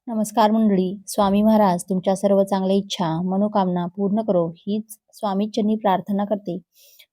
नमस्कार मंडळी. स्वामी महाराज तुमच्या सर्व चांगल्या इच्छा, मनोकामना पूर्ण करो हीच स्वामीचरणी प्रार्थना करते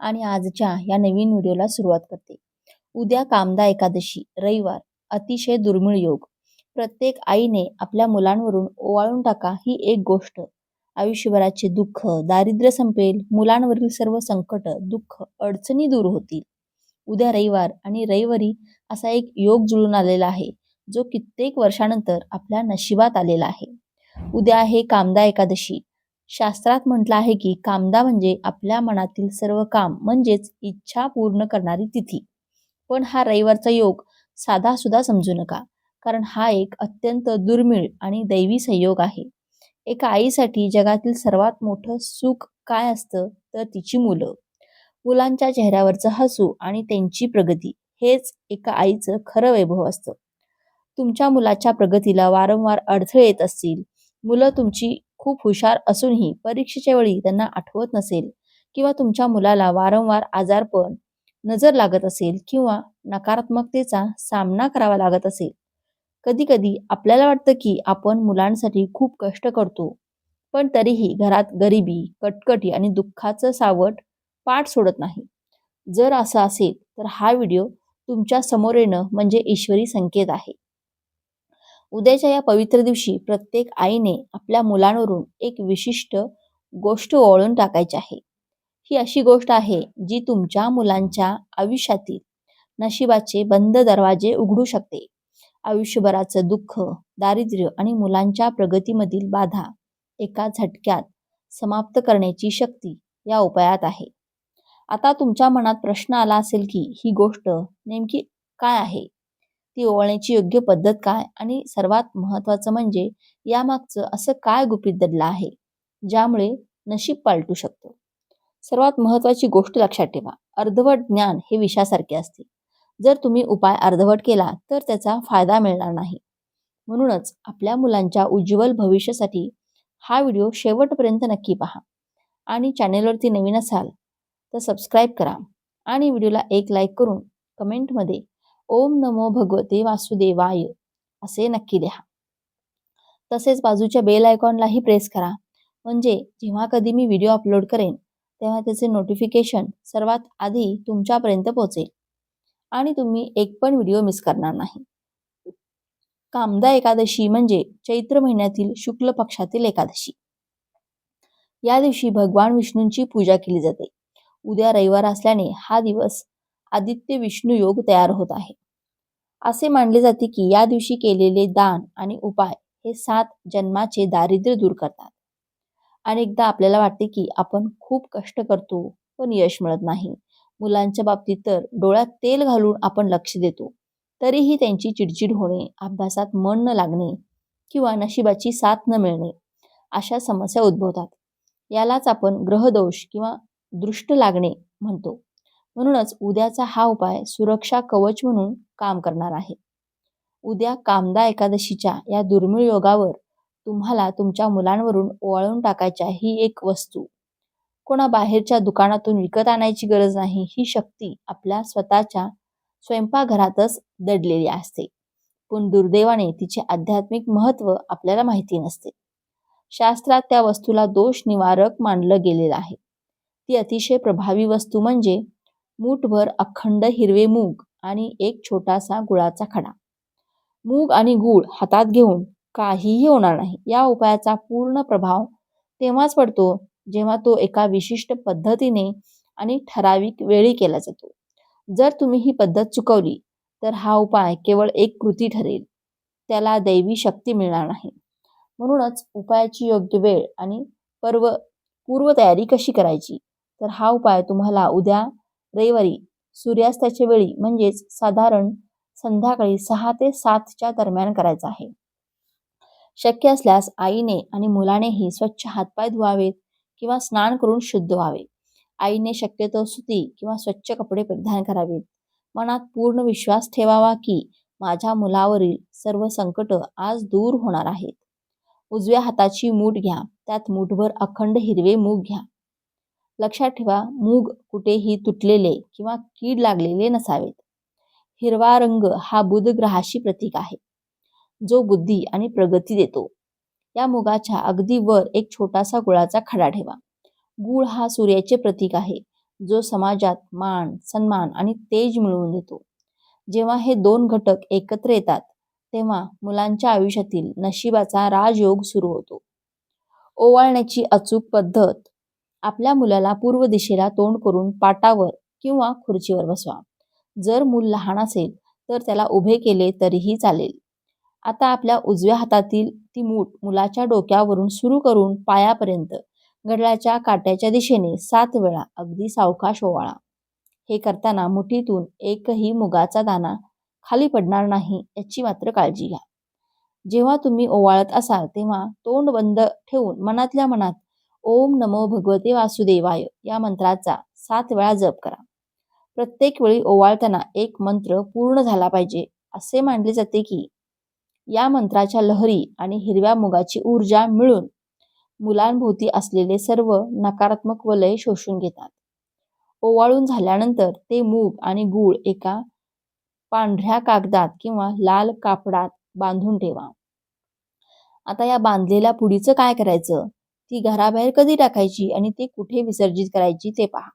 आणि आजच्या या नवीन व्हिडिओला सुरुवात करते. उद्या कामदा एकादशी, रविवार, अतिशय दुर्मिळ योग. प्रत्येक आईने आपल्या मुलांवरून ओवाळून टाका ही एक गोष्ट. आयुष्यभराचे दुःख, दारिद्र्य संपेल, मुलांवरील सर्व संकट, दुःख, अडचणी दूर होतील. उद्या रविवार आणि रविवारी असा एक योग जुळून आलेला आहे जो कित्येक वर्षानंतर आपल्या नशिबात आलेला आहे. उद्या आहे कामदा एकादशी. शास्त्रात म्हटलं आहे की कामदा म्हणजे आपल्या मनातील सर्व काम म्हणजेच इच्छा पूर्ण करणारी तिथी. पण हा रविवारचा योग साधा सुद्धा समजू नका, कारण हा एक अत्यंत दुर्मिळ आणि दैवी संयोग आहे. एका आईसाठी जगातील सर्वात मोठं सुख काय असतं तर तिची मुलं. मुलांच्या चेहऱ्यावरचं हसू आणि त्यांची प्रगती हेच एका आईचं खरं वैभव असतं. तुमच्या मुलाच्या प्रगतीला वारंवार अडथळे येत असतील, मुलं तुमची खूप हुशार असूनही परीक्षेच्या वेळी त्यांना आठवत नसेल, किंवा तुमच्या मुलाला वारंवार आजारपण नजर लागत असेल किंवा नकारात्मकतेचा सामना करावा लागत असेल. कधी कधी आपल्याला वाटतं की आपण मुलांसाठी खूप कष्ट करतो, पण तरीही घरात गरिबी, कटकटी आणि दुःखाचं सावट पाठ सोडत नाही. जर असं असेल तर हा व्हिडिओ तुमच्या समोर येणं म्हणजे ईश्वरी संकेत आहे. उद्याच्या या पवित्र दिवशी प्रत्येक आईने आपल्या मुलांवरून एक विशिष्ट गोष्ट ओवाळून टाकायची आहे. ही अशी गोष्ट आहे जी तुमच्या मुलांच्या आयुष्यातील नशिबाचे बंद दरवाजे उघडू शकते. आयुष्यभराचं दुःख, दारिद्र्य आणि मुलांच्या प्रगतीमधील बाधा एका झटक्यात समाप्त करण्याची शक्ती या उपायात आहे. आता तुमच्या मनात प्रश्न आला असेल की ही गोष्ट नेमकी काय आहे, ती ओवाळण्याची योग्य पद्धत काय, आणि सर्वात महत्त्वाचं म्हणजे यामागचं असं काय गुपित दडलं आहे ज्यामुळे नशीब पालटू शकतं. सर्वात महत्त्वाची गोष्ट लक्षात ठेवा, अर्धवट ज्ञान हे विषासारखे असते. जर तुम्ही उपाय अर्धवट केला तर त्याचा फायदा मिळणार नाही. म्हणूनच आपल्या मुलांच्या उज्ज्वल भविष्यासाठी हा व्हिडिओ शेवटपर्यंत नक्की पहा. आणि चॅनेलवरती नवीन असाल तर सबस्क्राईब करा आणि व्हिडिओला एक लाईक करून कमेंटमध्ये ओम नमो भगवते वासुदेवाय असे नक्की लिहा. तसेच बाजूच्या बेल आयकॉनलाही प्रेस करा, म्हणजे जेव्हा कधी मी व्हिडिओ अपलोड करेन तेव्हा त्याचे नोटिफिकेशन सर्वात आधी तुमच्यापर्यंत पोहोचेल आणि तुम्ही एक पण व्हिडिओ मिस करणार नाही. कामदा एकादशी म्हणजे चैत्र महिन्यातील शुक्ल पक्षातील एकादशी. या दिवशी भगवान विष्णूंची पूजा केली जाते. उद्या रविवार असल्याने हा दिवस आदित्य विष्णू योग तयार होत आहे. असे मानले जाते की या दिवशी केलेले दान आणि उपाय हे 7 जन्माचे दारिद्र्य दूर करतात. अनेकदा आपल्याला वाटते की आपण खूप कष्ट करतो पण यश मिळत नाही. मुलांच्या बाबतीत तर डोळ्यात तेल घालून आपण लक्ष देतो, तरीही त्यांची चिडचिड होणे, अभ्यासात मन न लागणे किंवा नशिबाची साथ न मिळणे अशा समस्या उद्भवतात. यालाच आपण ग्रहदोष किंवा दृष्ट लागणे म्हणतो. म्हणूनच उद्याचा हा उपाय सुरक्षा कवच म्हणून काम करणार आहे. उद्या कामदा एकादशीच्या या दुर्मिळ योगावर तुम्हाला तुमच्या मुलांवरून ओवाळून टाकायच्या ही एक वस्तू कोणा बाहेरच्या दुकानातून विकत आणायची गरज नाही. ही शक्ती आपल्या स्वतःच्या स्वयंपाकघरातच दडलेली असते, पण दुर्दैवाने तिचे आध्यात्मिक महत्त्व आपल्याला माहिती नसते. शास्त्रात त्या वस्तूला दोष निवारक मानलं गेलेलं आहे. ती अतिशय प्रभावी वस्तू म्हणजे मूठभर अखंड हिरवे मूग आणि एक छोटासा गुळाचा खडा. मूग आणि गूळ हातात घेऊन काहीही होणार नाही. या उपायाचा पूर्ण प्रभाव तेव्हाच पडतो जेव्हा तो एका विशिष्ट पद्धतीने आणि ठराविक वेळी केला जातो. जर तुम्ही ही पद्धत चुकवली तर हा उपाय केवळ एक कृती ठरेल, त्याला दैवी शक्ती मिळणार नाही. म्हणूनच उपायाची योग्य वेळ आणि पूर्वतयारी कशी करायची, तर हा उपाय तुम्हाला उद्या रविवारी सूर्यास्ताच्या वेळी म्हणजेच साधारण संध्याकाळी 6 ते 7च्या दरम्यान करायचा आहे. शक्य असल्यास आईने आणि मुलानेही स्वच्छ हातपाय धुवावेत किंवा स्नान करून शुद्ध व्हावे. आईने शक्यतो सुती किंवा स्वच्छ कपडे परिधान करावेत. मनात पूर्ण विश्वास ठेवावा की माझ्या मुलावरील सर्व संकट आज दूर होणार आहेत. उजव्या हाताची मूठ घ्या, त्यात मूठभर अखंड हिरवे मूग घ्या. लक्षात ठेवा, मूग कुठेही तुटलेले किंवा कीड लागलेले नसावेत. हिरवा रंग हा बुध ग्रहाशी प्रतीक आहे. जो बुद्धी आणि प्रगती देतो. या मुगाच्या अगदी वर एक छोटासा गुळाचा खडा ठेवा. गूळ हा सूर्याचे प्रतीक आहे, जो समाजात मान, सन्मान आणि तेज मिळवून देतो. जेव्हा हे दोन घटक एकत्र येतात, तेव्हा मुलांच्या आयुष्यातील नशिबाचा राजयोग सुरू होतो. ओवाळण्याची अचूक पद्धत. आपल्या मुलाला पूर्व दिशेला तोंड करून पाटावर किंवा खुर्चीवर बसवा. जर मूल लहान असेल तर त्याला उभे केले तरीही चालेल. आता आपल्या उजव्या हातातील ती मूठ मुलाच्या डोक्यावरून सुरू करून पायापर्यंत घड्याळाच्या काट्याच्या दिशेने 7 वेळा अगदी सावकाश ओवाळा. हे करताना मुठीतून एकही मुगाचा दाणा खाली पडणार नाही याची मात्र काळजी घ्या. जेव्हा तुम्ही ओवाळत असाल तेव्हा तोंड बंद ठेवून मनातल्या मनात ओम नमो भगवते वासुदेवाय या मंत्राचा 7 वेळा जप करा. प्रत्येक वेळी ओवाळताना एक मंत्र पूर्ण झाला पाहिजे असे मानले जाते की या मंत्राच्या लहरी आणि हिरव्या मुगाची ऊर्जा मिळून मुलांभोवती असलेले सर्व नकारात्मक वलय शोषून घेतात. ओवाळून झाल्यानंतर ते मूग आणि गूळ एका पांढऱ्या कागदात किंवा लाल कापडात बांधून ठेवा. आता या बांधलेल्या पुडीचं काय करायचं? ती घराबाहेर कधी टाकायची आणि ती कुठे विसर्जित करायची ते पहा.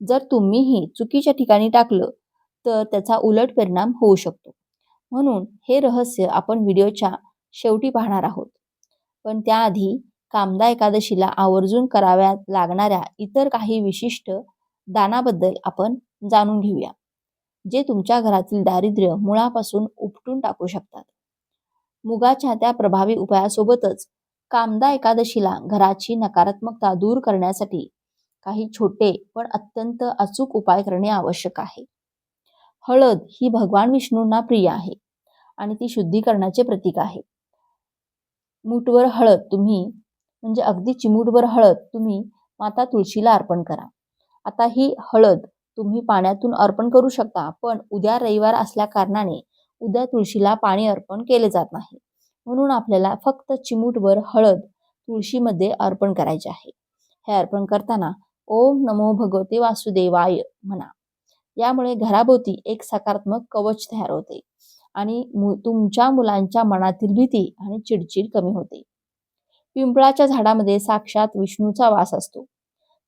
जर तुम्हीही चुकीच्या ठिकाणी टाकलं तर त्याचा उलट परिणाम होऊ शकतो. म्हणून हे रहस्य आपण व्हिडिओच्या शेवटी पाहणार आहोत. पण त्याआधी कामदा एकादशीला आवर्जून कराव्या लागणाऱ्या इतर काही विशिष्ट दानाबद्दल आपण जाणून घेऊया, जे तुमच्या घरातील दारिद्र्य मुळापासून उपटून टाकू शकतात. मुगाच्या त्या प्रभावी उपायासोबतच कामदा एकादशीला घराची नकारात्मकता दूर करण्यासाठी काही छोटे पण अत्यंत अचूक उपाय करणे आवश्यक आहे. हळद ही भगवान विष्णूंना प्रिय आहे आणि ती शुद्धीकरणाचे प्रतीक आहे. मूठभर हळद तुम्ही म्हणजे अगदी चिमूटभर हळद तुम्ही माता तुळशीला अर्पण करा. आता ही हळद तुम्ही पाण्यातून अर्पण करू शकता, पण उद्या रविवार असल्या कारणाने उद्या तुळशीला पाणी अर्पण केले जात नाही. म्हणून आपल्याला फक्त चिमूटभर हळद तुळशीमध्ये अर्पण करायचे आहे. हे अर्पण करताना ओम नमो भगवते वासुदेवाय म्हणा. यामुळे घराभोवती एक सकारात्मक कवच तयार होते आणि तुमच्या मुलांच्या मनातील भीती आणि चिडचिड कमी होते. पिंपळाच्या झाडामध्ये साक्षात विष्णूचा वास असतो.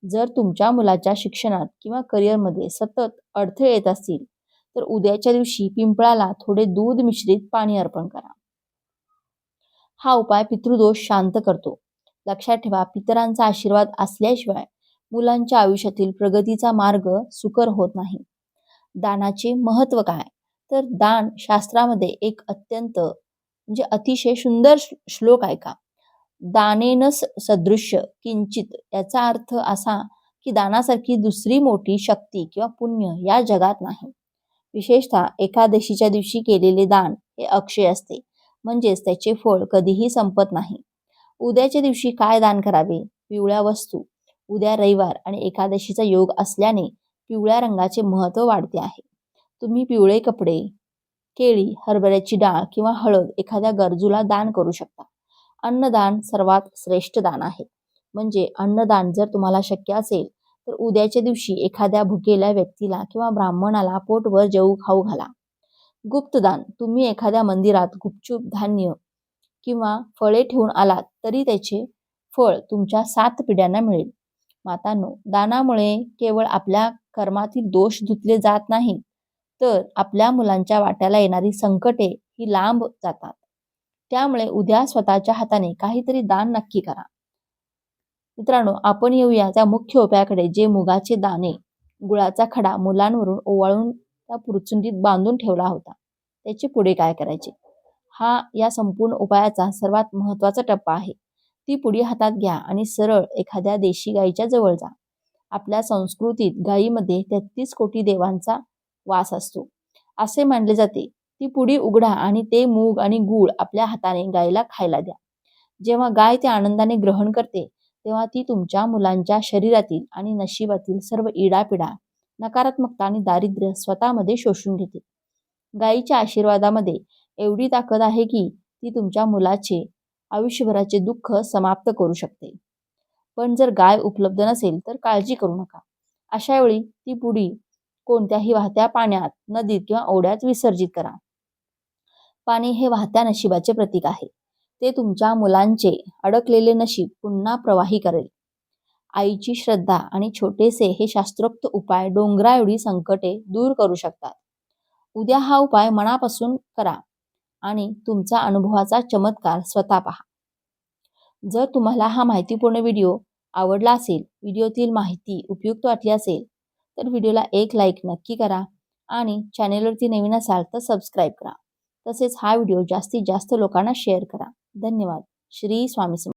जर तुमच्या मुलाच्या शिक्षणात किंवा करिअरमध्ये सतत अडथळे येत असतील तर उद्याच्या दिवशी पिंपळाला थोडे दूध मिश्रित पाणी अर्पण करा. हा उपाय पितृदोष शांत करतो. लक्षात ठेवा, पितरांचा आशीर्वाद असल्याशिवाय मुलांच्या आयुष्यातील प्रगतीचा मार्ग सुकर होत नाही. दानाचे महत्त्व काय? तर दान शास्त्रामध्ये एक अत्यंत म्हणजे अतिशय सुंदर श्लोक आहे का. दानेन सदृश्य किंचित याचा अर्थ असा की दानासारखी दुसरी मोठी शक्ती किंवा पुण्य या जगात नाही. विशेषतः एकादशीच्या दिवशी केलेले दान हे अक्षय असते, म्हणजेच त्याचे फळ कधीही संपत नाही. उद्याच्या दिवशी काय दान करावे? पिवळ्या वस्तू. उद्या रविवार आणि एकादशीचा योग असल्याने पिवळ्या रंगाचे महत्त्व वाढते आहे. तुम्ही पिवळे कपडे, केळी, हरभऱ्याची डाळ किंवा हळद एखाद्या गरजूला दान करू शकता. अन्नदान सर्वात श्रेष्ठ दान आहे. म्हणजे अन्नदान जर तुम्हाला शक्य असेल तर उद्याच्या दिवशी एखाद्या भुकेल्या व्यक्तीला किंवा ब्राह्मणाला पोटभर जेवू खाऊ घाला. गुप्तदान. तुम्ही एखाद्या मंदिरात गुपचूप धान्य किंवा फळे ठेवून आलात तरी त्याचे फळ तुमच्या 7 पिढ्यांना मिळेल. मातांनो, दानामुळे केवळ आपल्या कर्मातील दोष धुतले जात नाहीत, तर आपल्या मुलांच्या वाट्याला येणारी संकटे ही लांब जातात. त्यामुळे उद्या स्वतःच्या हाताने काहीतरी दान नक्की करा. मित्रांनो, आपण येऊया त्या मुख्य उपायाकडे, जे मुगाचे दाणे गुळाचा खडा मुलांवरून ओवाळून त्या पुरचुंडीत बांधून ठेवला होता. त्याचे पुढे काय करायचे? हा या संपूर्ण उपायाचा सर्वात महत्त्वाचा टप्पा आहे. ती पुडी हातात घ्या आणि सरळ एखाद्या देशी गायीच्या जवळ जा. आपल्या संस्कृतीत गायीमध्ये 33 कोटी देवांचा वास असतो असे मानले जाते. ती पुडी उघडा आणि ते मूग आणि गूळ आपल्या हाताने गायीला खायला द्या. जेव्हा गाय ते आनंदाने ग्रहण करते तेव्हा ती तुमच्या मुलांच्या शरीरातील आणि नशिबातील सर्व इडापिडा, नकारात्मकता आणि दारिद्र्य स्वतःमध्ये शोषून घेते. गायीच्या आशीर्वादामध्ये एवढी ताकद आहे की ती तुमच्या मुलाचे आयुष्यभराचे दुःख समाप्त करू शकते. पण जर गाय उपलब्ध नसेल तर काळजी करू नका. अशा वेळी ती पुडी कोणत्याही वाहत्या पाण्यात, नदीत किंवा ओढ्यात विसर्जित करा. पाणी हे वाहत्या नशिबाचे प्रतीक आहे. ते तुमच्या मुलांचे अडकलेले नशीब पुन्हा प्रवाही करेल. आईची श्रद्धा आणि छोटेसे हे शास्त्रोक्त उपाय डोंगराएवढी संकटे दूर करू शकतात. उद्या हा उपाय मनापासून करा आणि तुमचा अनुभवाचा चमत्कार स्वतः पहा. जर तुम्हाला हा माहितीपूर्ण व्हिडिओ आवडला असेल, व्हिडिओतील माहिती उपयुक्त वाटली असेल, तर व्हिडिओला एक लाईक नक्की करा आणि चॅनेलवरती नवीन असाल तर सबस्क्राईब करा. तसेच हा व्हिडिओ जास्तीत जास्त लोकांना शेअर करा. धन्यवाद. श्री स्वामी समर्थ.